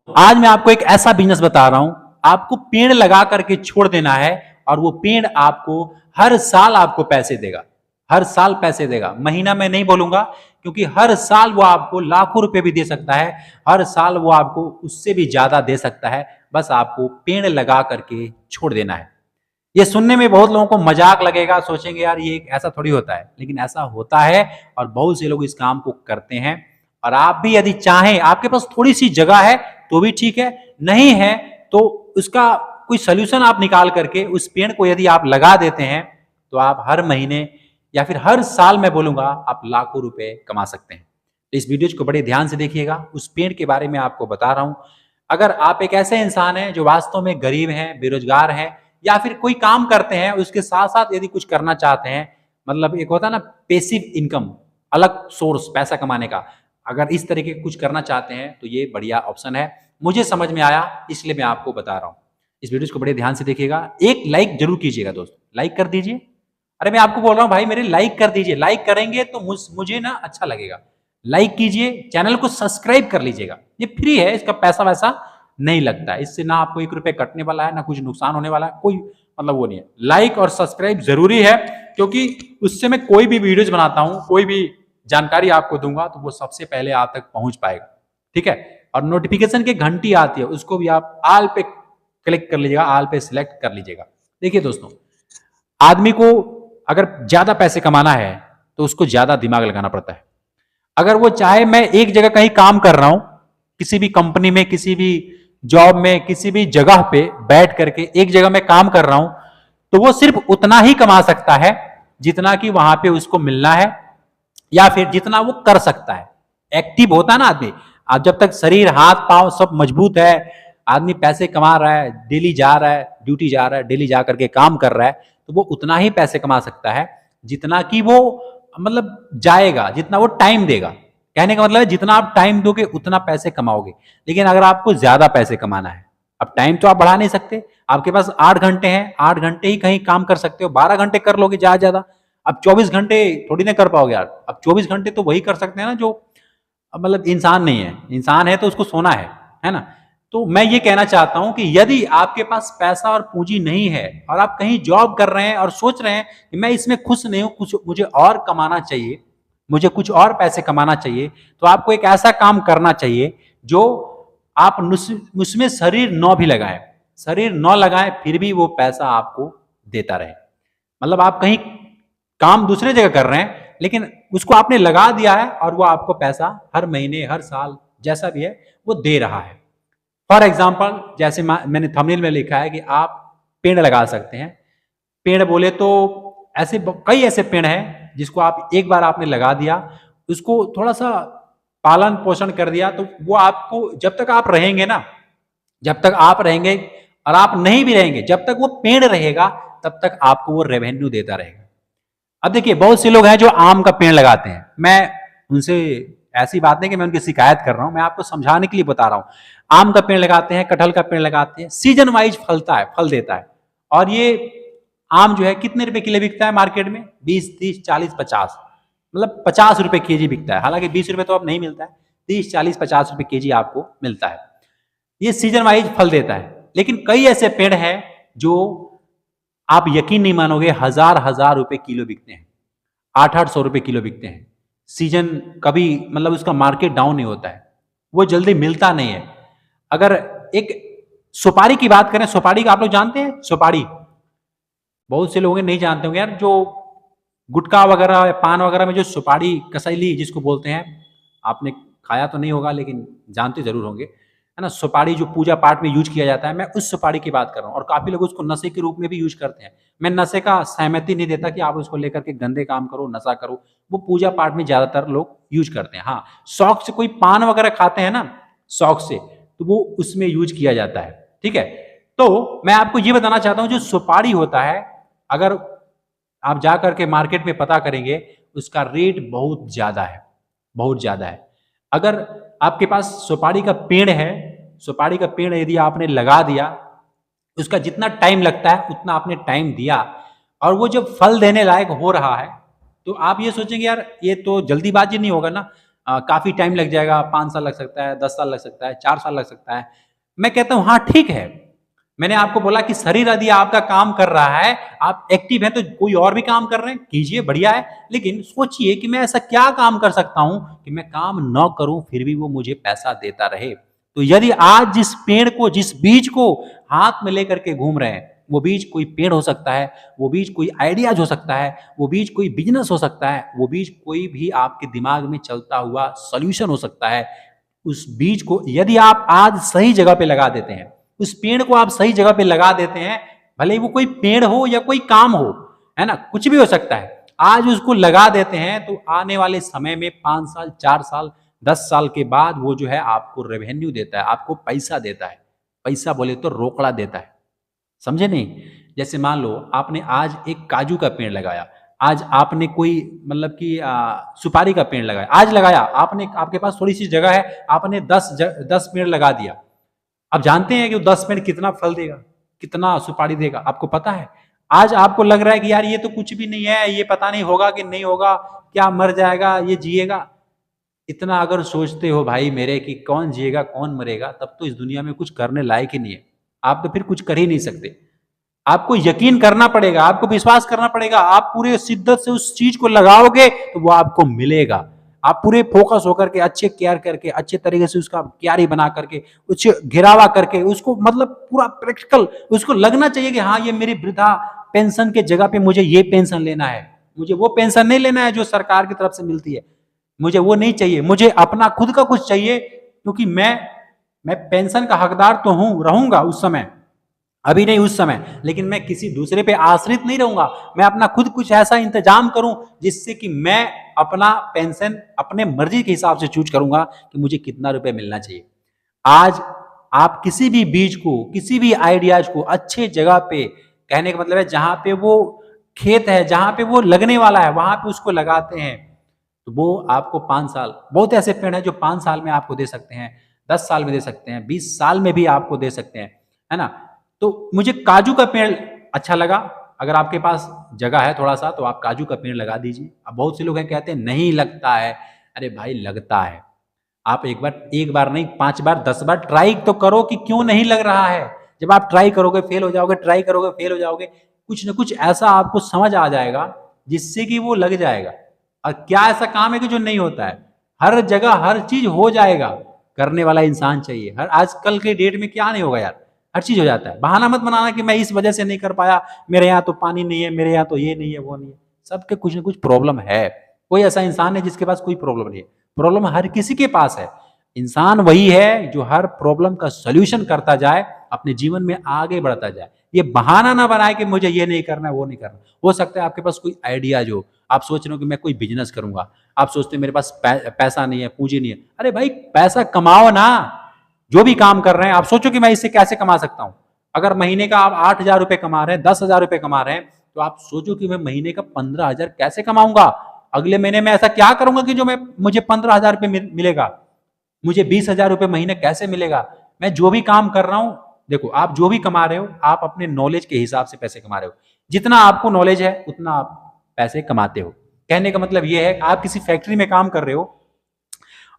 आज मैं आपको एक ऐसा बिजनेस बता रहा हूं, आपको पेड़ लगा करके छोड़ देना है और वो पेड़ आपको हर साल आपको पैसे देगा। हर साल पैसे देगा। महीना में नहीं बोलूंगा, क्योंकि हर साल वो आपको लाखों रुपए भी दे सकता है। हर साल वो आपको उससे भी ज्यादा दे सकता है। बस आपको पेड़ लगा करके छोड़ देना है। ये सुनने में बहुत लोगों को मजाक लगेगा, सोचेंगे यार ये ऐसा थोड़ी होता है, लेकिन ऐसा होता है और बहुत से लोग इस काम को करते हैं। और आप भी यदि चाहें, आपके पास थोड़ी सी जगह है तो भी ठीक है, नहीं है तो उसका कोई सोल्यूशन आप निकाल करके उस पेड़ को यदि आप लगा देते हैं तो आप हर महीने या फिर हर साल, मैं बोलूंगा, आप लाखों रुपए कमा सकते हैं। तो इस वीडियो को बड़े ध्यान से देखिएगा, उस पेड़ के बारे में आपको बता रहा हूं। अगर आप एक ऐसे इंसान हैं जो वास्तव में गरीब हैं, बेरोजगार हैं, या फिर कोई काम करते हैं उसके साथ साथ यदि कुछ करना चाहते हैं, मतलब एक होता है ना पेसिव इनकम, अलग सोर्स पैसा कमाने का, अगर इस तरीके कुछ करना चाहते हैं तो ये बढ़िया ऑप्शन है। मुझे समझ में आया इसलिए मैं आपको बता रहा हूं। इस वीडियो को बड़े ध्यान से देखिएगा। एक लाइक जरूर कीजिएगा दोस्तों, लाइक कर दीजिए। अरे मैं आपको बोल रहा हूं भाई, मेरे लाइक कर दीजिए। लाइक करेंगे तो मुझे ना अच्छा लगेगा। लाइक कीजिए, चैनल को सब्सक्राइब कर लीजिएगा। ये फ्री है, इसका पैसा वैसा नहीं लगता है। इससे ना आपको 1 रुपए कटने वाला है, ना कुछ नुकसान होने वाला है, कोई मतलब वो नहीं है। लाइक और सब्सक्राइब जरूरी है, क्योंकि उससे मैं कोई भी वीडियोज बनाता हूं, कोई भी जानकारी आपको दूंगा तो वो सबसे पहले आप तक पहुंच पाएगा। ठीक है। और नोटिफिकेशन की घंटी आती है, उसको भी आप आल पे क्लिक कर लीजिएगा, आल पे सिलेक्ट कर लीजिएगा। देखिए दोस्तों, आदमी को अगर ज्यादा पैसे कमाना है तो उसको ज्यादा दिमाग लगाना पड़ता है। अगर वो चाहे मैं एक जगह कहीं काम कर रहा हूं, किसी भी कंपनी में, किसी भी जॉब में, किसी भी जगह पे बैठ करके एक जगह में काम कर रहा हूं, तो वो सिर्फ उतना ही कमा सकता है जितना कि वहां पे उसको मिलना है, या फिर जितना वो कर सकता है। एक्टिव होता है ना आदमी, आप जब तक शरीर हाथ पांव सब मजबूत है, आदमी पैसे कमा रहा है, डेली जा रहा है, ड्यूटी जा रहा है, डेली जा करके काम कर रहा है, तो वो उतना ही पैसे कमा सकता है जितना कि वो मतलब जाएगा, जितना वो टाइम देगा। कहने का मतलब है जितना आप टाइम दोगे उतना पैसे कमाओगे। लेकिन अगर आपको ज्यादा पैसे कमाना है, अब टाइम तो आप बढ़ा नहीं सकते। आपके पास 8 घंटे हैं, 8 घंटे ही कहीं काम कर सकते हो, 12 घंटे कर लोगे ज्यादा ज्यादा। अब 24 घंटे थोड़ी ना कर पाओगे यार। अब 24 घंटे तो वही कर सकते हैं ना जो मतलब इंसान नहीं है। इंसान है तो उसको सोना है ना। तो मैं ये कहना चाहता हूं कि यदि आपके पास पैसा और पूंजी नहीं है और आप कहीं जॉब कर रहे हैं और सोच रहे हैं कि मैं इसमें खुश नहीं हूं, कुछ मुझे और कमाना चाहिए, मुझे कुछ और पैसे कमाना चाहिए, तो आपको एक ऐसा काम करना चाहिए जो आप उसमें शरीर न भी लगाएं, शरीर न लगाएं फिर भी वो पैसा आपको देता रहे। मतलब आप कहीं काम दूसरे जगह कर रहे हैं, लेकिन उसको आपने लगा दिया है और वो आपको पैसा हर महीने, हर साल, जैसा भी है वो दे रहा है। फॉर एग्जाम्पल, जैसे मैंने थंबनेल में लिखा है कि आप पेड़ लगा सकते हैं। पेड़ बोले तो ऐसे कई ऐसे पेड़ हैं जिसको आप एक बार आपने लगा दिया, उसको थोड़ा सा पालन पोषण कर दिया, तो वो आपको जब तक आप रहेंगे ना, जब तक आप रहेंगे और आप नहीं भी रहेंगे, जब तक वो पेड़ रहेगा तब तक आपको वो रेवेन्यू देता रहेगा। अब देखिए, बहुत से लोग हैं जो आम का पेड़ लगाते हैं। मैं उनसे ऐसी बात नहीं कि मैं उनकी शिकायत कर रहा हूं, मैं आपको समझाने के लिए बता रहा हूं। आम का पेड़ लगाते हैं, कटहल का पेड़ लगाते हैं, सीजन वाइज फलता है, फल देता है। और ये आम जो है कितने रुपए किलो बिकता है मार्केट में? 20, 30, 40, 50, मतलब 50 रुपए केजी बिकता है। हालांकि 20 रुपए तो अब नहीं मिलता है, 30, 40, 50 रुपए केजी आपको मिलता है। ये सीजन वाइज फल देता है। लेकिन कई ऐसे पेड़ हैं जो आप यकीन नहीं मानोगे, हजार हजार रुपए किलो बिकते हैं, 800 रुपए किलो बिकते हैं। सीजन कभी मतलब उसका मार्केट डाउन नहीं होता है, वो जल्दी मिलता नहीं है। अगर एक सुपारी की बात करें, सुपारी का आप लोग जानते हैं? सुपारी बहुत से लोग नहीं जानते होंगे यार। जो गुटखा वगैरह, पान वगैरह में जो सुपारी कसैली जिसको बोलते हैं, आपने खाया तो नहीं होगा लेकिन जानते जरूर होंगे, है ना। सुपारी जो पूजा पाठ में यूज किया जाता है, मैं उस सुपारी की बात कर रहा हूँ। और काफी लोग उसको नशे के रूप में भी यूज करते हैं। मैं नशे का सहमति नहीं देता कि आप उसको लेकर के गंदे काम करो, नशा करो। वो पूजा पाठ में ज्यादातर लोग यूज करते हैं। हाँ, शौक से कोई पान वगैरह खाते हैं ना, शौक से, तो वो उसमें यूज किया जाता है। ठीक है। तो मैं आपको ये बताना चाहता हूँ, जो सुपारी होता है, अगर आप जाकर के मार्केट में पता करेंगे, उसका रेट बहुत ज्यादा है, बहुत ज्यादा है। अगर आपके पास सुपारी का पेड़ है, सुपारी का पेड़ यदि आपने लगा दिया, उसका जितना टाइम लगता है उतना आपने टाइम दिया, और वो जब फल देने लायक हो रहा है, तो आप ये सोचेंगे यार ये तो जल्दीबाजी नहीं होगा ना, काफ़ी टाइम लग जाएगा, 5 साल लग सकता है, 10 साल लग सकता है, 4 साल लग सकता है। मैं कहता हूँ हाँ ठीक है। मैंने आपको बोला कि शरीर यदि आपका काम कर रहा है, आप एक्टिव हैं तो कोई और भी काम कर रहे हैं, कीजिए, बढ़िया है। लेकिन सोचिए कि मैं ऐसा क्या काम कर सकता हूँ कि मैं काम ना करूँ फिर भी वो मुझे पैसा देता रहे। तो यदि आज जिस पेड़ को, जिस बीज को हाथ में लेकर के घूम रहे हैं, वो बीज कोई पेड़ हो सकता है, वो बीज कोई आइडियाज हो सकता है, वो बीज कोई बिजनेस हो सकता है, वो बीज कोई भी आपके दिमाग में चलता हुआ सॉल्यूशन हो सकता है। उस बीज को यदि आप आज सही जगह पे लगा देते हैं, उस पेड़ को आप सही जगह पे लगा देते हैं, भले ही वो कोई पेड़ हो या कोई काम हो, है ना, कुछ भी हो सकता है। आज उसको लगा देते हैं तो आने वाले समय में 5 साल, 4 साल, 10 साल के बाद वो जो है आपको रेवेन्यू देता है, आपको पैसा देता है। पैसा बोले तो रोकड़ा देता है। समझे नहीं? जैसे मान लो आपने आज एक काजू का पेड़ लगाया, आज आपने कोई मतलब कि सुपारी का पेड़ लगाया, आज लगाया आपने, आपके पास थोड़ी सी जगह है, आपने 10 पेड़ लगा दिया। आप जानते हैं कि वो 10 पेड़ कितना फल देगा, कितना सुपारी देगा, आपको पता है? आज आपको लग रहा है कि यार ये तो कुछ भी नहीं है, ये पता नहीं होगा कि नहीं होगा, क्या मर जाएगा, ये जिएगा। इतना अगर सोचते हो भाई मेरे कि कौन जिएगा कौन मरेगा, तब तो इस दुनिया में कुछ करने लायक ही नहीं है। आप तो फिर कुछ कर ही नहीं सकते। आपको यकीन करना पड़ेगा, आपको विश्वास करना पड़ेगा। आप पूरे शिद्दत से उस चीज को लगाओगे तो वो आपको मिलेगा। आप पूरे फोकस होकर के, अच्छे केयर करके, अच्छे तरीके से उसका क्यारी बना करके, कुछ घेरावा करके, उसको मतलब पूरा प्रैक्टिकल, उसको लगना चाहिए कि हाँ ये मेरी वृद्धा पेंशन के जगह पे मुझे ये पेंशन लेना है, मुझे वो पेंशन नहीं लेना है जो सरकार की तरफ से मिलती है, मुझे वो नहीं चाहिए, मुझे अपना खुद का कुछ चाहिए। क्योंकि मैं पेंशन का हकदार तो हूं, रहूंगा उस समय, अभी नहीं उस समय, लेकिन मैं किसी दूसरे पे आश्रित नहीं रहूंगा। मैं अपना खुद कुछ ऐसा इंतजाम करूं जिससे कि मैं अपना पेंशन अपने मर्जी के हिसाब से चूज करूंगा कि मुझे कितना रुपए मिलना चाहिए। आज आप किसी भी बीज को, किसी भी आइडियाज को अच्छे जगह पे, कहने का मतलब है जहां पे वो खेत है, जहां पे वो लगने वाला है, वहां पे उसको लगाते हैं तो वो आपको 5 साल, बहुत ऐसे पेड़ हैं जो 5 साल में आपको दे सकते हैं, 10 साल में दे सकते हैं, 20 साल में भी आपको दे सकते हैं, है ना। तो मुझे काजू का पेड़ अच्छा लगा। अगर आपके पास जगह है थोड़ा सा तो आप काजू का पेड़ लगा दीजिए। अब बहुत से लोग हैं कहते हैं नहीं लगता है, अरे भाई लगता है। आप एक बार नहीं 5 बार 10 बार ट्राई तो करो कि क्यों नहीं लग रहा है। जब आप ट्राई करोगे फेल हो जाओगे, ट्राई करोगे फेल हो जाओगे, कुछ ना कुछ ऐसा आपको समझ आ जाएगा जिससे कि वो लग जाएगा। और क्या ऐसा काम है कि जो नहीं होता है? हर जगह हर चीज हो जाएगा, करने वाला इंसान चाहिए। हर आजकल के डेट में क्या नहीं होगा यार, हर चीज हो जाता है। बहाना मत बनाना कि मैं इस वजह से नहीं कर पाया, मेरे यहाँ तो पानी नहीं है, मेरे यहाँ तो ये नहीं है, वो नहीं है। सबके कुछ ना कुछ प्रॉब्लम है। कोई ऐसा इंसान है जिसके पास कोई प्रॉब्लम नहीं है? प्रॉब्लम हर किसी के पास है। इंसान वही है जो हर प्रॉब्लम का सोल्यूशन करता जाए, अपने जीवन में आगे बढ़ता जाए। ये बहाना ना बनाए कि मुझे ये नहीं करना, वो नहीं करना। हो सकता है आपके पास कोई आइडिया जो आप सोच रहे हो कि मैं कोई बिजनेस करूंगा, आप सोचते हो मेरे पास पैसा नहीं है, पूंजी नहीं है। अरे भाई पैसा कमाओ ना। जो भी काम कर रहे हैं आप सोचो कि मैं इससे कैसे कमा सकता हूं। अगर महीने का आप 8,000 रुपए कमा रहे हैं, 10,000 रुपए कमा रहे हैं, तो आप सोचो कि मैं महीने का 15,000 कैसे कमाऊंगा। अगले महीने में ऐसा क्या करूंगा कि जो मैं मुझे 15,000 रुपए मिलेगा, मुझे 20,000 रुपए महीने कैसे मिलेगा। मैं जो भी काम कर रहा हूं, देखो आप जो भी कमा रहे हो, आप अपने नॉलेज के हिसाब से पैसे कमा रहे हो। जितना आपको नॉलेज है उतना आप पैसे कमाते हो। कहने का मतलब यह है कि आप किसी फैक्ट्री में काम कर रहे हो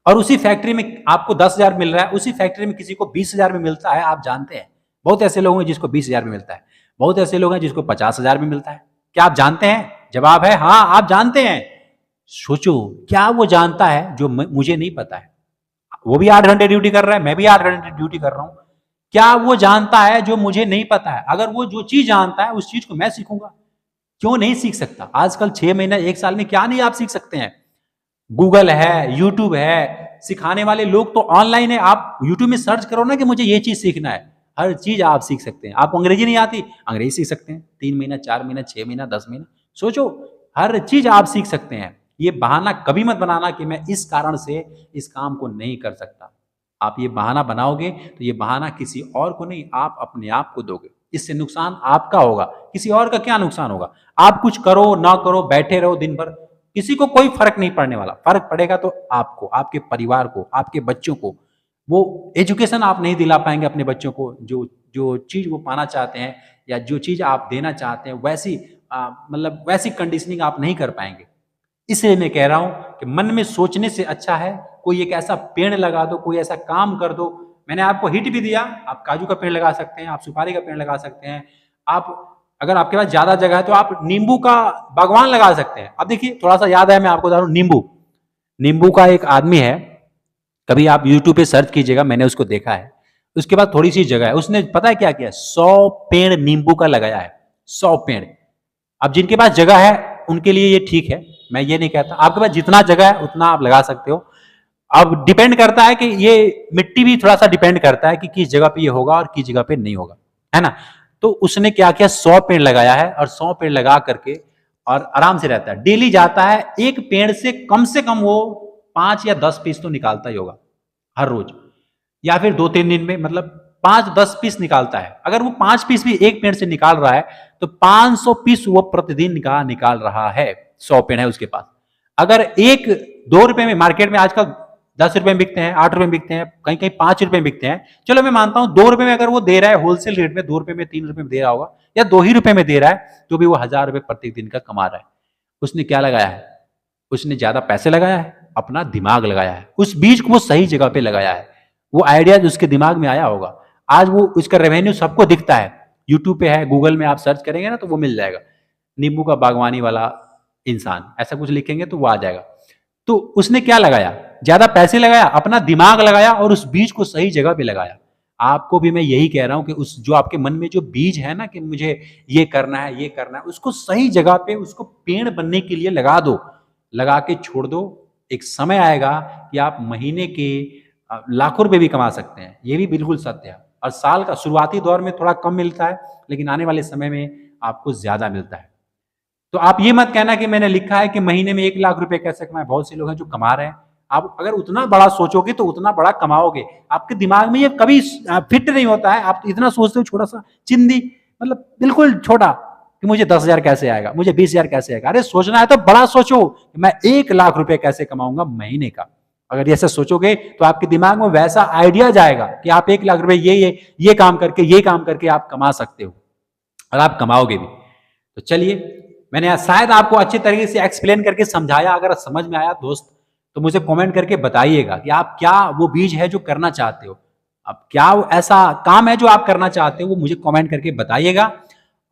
और उसी फैक्ट्री में आपको 10,000 मिल रहा है, उसी फैक्ट्री में किसी को 20,000 में मिलता है। आप जानते हैं बहुत ऐसे लोग हैं जिसको 20,000 में मिलता है, बहुत ऐसे लोग हैं जिसको 50,000 में मिलता है। क्या आप जानते हैं? जवाब है हाँ, आप जानते हैं। सोचो क्या वो जानता है जो मुझे नहीं पता है। वो भी 8 घंटे ड्यूटी कर रहा है, मैं भी 8 घंटे ड्यूटी कर रहा हूं। क्या वो जानता है जो मुझे नहीं पता है? अगर वो जो चीज जानता है उस चीज को मैं सीखूंगा, क्यों नहीं सीख सकता? आजकल 6 महीने 1 साल में क्या नहीं आप सीख सकते हैं। गूगल है, यूट्यूब है, सिखाने वाले लोग तो ऑनलाइन है। आप यूट्यूब में सर्च करो ना कि मुझे ये चीज सीखना है, हर चीज आप सीख सकते हैं। आपको अंग्रेजी नहीं आती, अंग्रेजी सीख सकते हैं। 3 महीना, 4 महीना, 6 महीना, 10 महीना, सोचो हर चीज आप सीख सकते हैं। ये बहाना कभी मत बनाना कि मैं इस कारण से इस काम को नहीं कर सकता। आप ये बहाना बनाओगे तो ये बहाना किसी और को नहीं, आप अपने आप को दोगे। इससे नुकसान आपका होगा, किसी और का क्या नुकसान होगा। आप कुछ करो ना करो, बैठे रहो दिन भर, किसी को कोई फर्क नहीं पड़ने वाला। फर्क पड़ेगा तो आपको, आपके परिवार को, आपके बच्चों को। वो एजुकेशन आप नहीं दिला पाएंगे अपने बच्चों को, जो जो चीज वो पाना चाहते हैं या जो चीज आप देना चाहते हैं, वैसी मतलब वैसी कंडीशनिंग आप नहीं कर पाएंगे। इसलिए मैं कह रहा हूं कि मन में सोचने से अच्छा है कोई एक ऐसा पेड़ लगा दो, कोई ऐसा काम कर दो। मैंने आपको हिट भी दिया, आप काजू का पेड़ लगा सकते हैं, आप सुपारी का पेड़ लगा सकते हैं, आप अगर आपके पास ज्यादा जगह है तो आप नींबू का बागवान लगा सकते हैं। अब देखिए थोड़ा सा याद है, मैं आपको बता रहा हूं, नींबू नींबू का एक आदमी है, कभी आप यूट्यूब पे सर्च कीजिएगा, मैंने उसको देखा है। उसके बाद थोड़ी सी जगह है, उसने पता है क्या किया, 100 पेड़ नींबू का लगाया है, 100 पेड़। अब जिनके पास जगह है उनके लिए ये ठीक है, मैं ये नहीं कहता, आपके पास जितना जगह है उतना आप लगा सकते हो। अब डिपेंड करता है कि ये मिट्टी भी थोड़ा सा डिपेंड करता है कि किस जगह पे ये होगा और किस जगह पे नहीं होगा, है ना। तो उसने क्या किया, 100 पेड़ लगाया है, और 100 पेड़ लगा करके और आराम से रहता है, डेली जाता है, एक पेड़ से कम वो 5 या 10 पीस तो निकालता ही होगा हर रोज, या फिर 2-3 दिन में, मतलब 5-10 पीस निकालता है। अगर वो 5 पीस भी एक पेड़ से निकाल रहा है तो 500 पीस वो प्रतिदिन का निकाल रहा है। 100 पेड़ है उसके पास। अगर एक 2 रुपए में, मार्केट में आजकल 10 रुपए में बिकते हैं, 8 रुपए में बिकते हैं, कहीं कहीं 5 रुपए में बिकते हैं, चलो मैं मानता हूं 2 रुपए में अगर वो दे रहा है होलसेल रेट में, 2 रुपए में, 3 रुपए में दे रहा होगा, या 2 ही रुपए में दे रहा है, तो भी वो 1000 रुपए प्रति दिन का कमा रहा है। उसने क्या लगाया है, उसने ज्यादा पैसे लगाया है, अपना दिमाग लगाया है, उस बीज को वो सही जगह पे लगाया है, वो आइडिया उसके दिमाग में आया होगा, आज वो उसका रेवेन्यू सबको दिखता है, यूट्यूब पे है, गूगल में आप सर्च करेंगे ना तो वो मिल जाएगा, नींबू का बागवानी वाला इंसान, ऐसा कुछ लिखेंगे तो वो आ जाएगा। तो उसने क्या लगाया, ज्यादा पैसे लगाया, अपना दिमाग लगाया, और उस बीज को सही जगह पे लगाया। आपको भी मैं यही कह रहा हूं कि उस जो आपके मन में जो बीज है ना कि मुझे ये करना है, ये करना है, उसको सही जगह पे, उसको पेड़ बनने के लिए लगा दो, लगा के छोड़ दो। एक समय आएगा कि आप महीने के लाखों रुपए भी कमा सकते हैं, ये भी बिल्कुल सत्य है। और साल का शुरुआती दौर में थोड़ा कम मिलता है, लेकिन आने वाले समय में आपको ज्यादा मिलता है। तो आप ये मत कहना कि मैंने लिखा है कि महीने में 1 लाख रुपए कैसे कमाए, बहुत से लोग हैं जो कमा रहे हैं। आप अगर उतना बड़ा सोचोगे तो उतना बड़ा कमाओगे, आपके दिमाग में ये कभी फिट नहीं होता है। आप इतना सोचते हो छोटा सा चिंदी, मतलब बिल्कुल छोटा, कि मुझे 10,000 कैसे आएगा, मुझे 20,000 कैसे आएगा। अरे सोचना है तो बड़ा सोचो कि मैं 1 लाख रुपए कैसे कमाऊंगा महीने का। अगर ऐसे सोचोगे तो आपके दिमाग में वैसा आइडिया जाएगा कि आप 1 लाख रुपए ये काम करके, ये काम करके आप कमा सकते हो, और आप कमाओगे भी। तो चलिए, मैंने शायद आपको अच्छे तरीके से एक्सप्लेन करके समझाया। अगर समझ में आया दोस्त तो मुझे कमेंट करके बताइएगा कि आप क्या वो बीज है जो करना चाहते हो, अब क्या वो ऐसा काम है जो आप करना चाहते हो, वो मुझे कमेंट करके बताइएगा।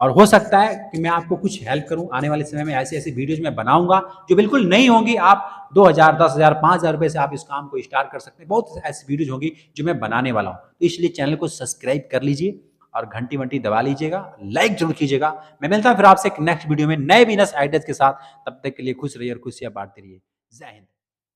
और हो सकता है कि मैं आपको कुछ हेल्प करूं, आने वाले समय में ऐसे ऐसे वीडियोज मैं बनाऊंगा जो बिल्कुल नहीं होंगी। आप 2,000, 10,000, 5,000 रुपए से आप इस काम को स्टार्ट कर सकते हैं। बहुत ऐसी वीडियोज होंगी जो मैं बनाने वाला हूं, तो इसलिए चैनल को सब्सक्राइब कर लीजिए और घंटी वंटी दबा लीजिएगा, लाइक जरूर कीजिएगा। मैं मिलता हूं फिर आपसे एक नेक्स्ट वीडियो में नए बिजनेस आइडियाज के साथ। तब तक के लिए खुश रहिए और खुशियां बांटते रहिए। जय हिंद।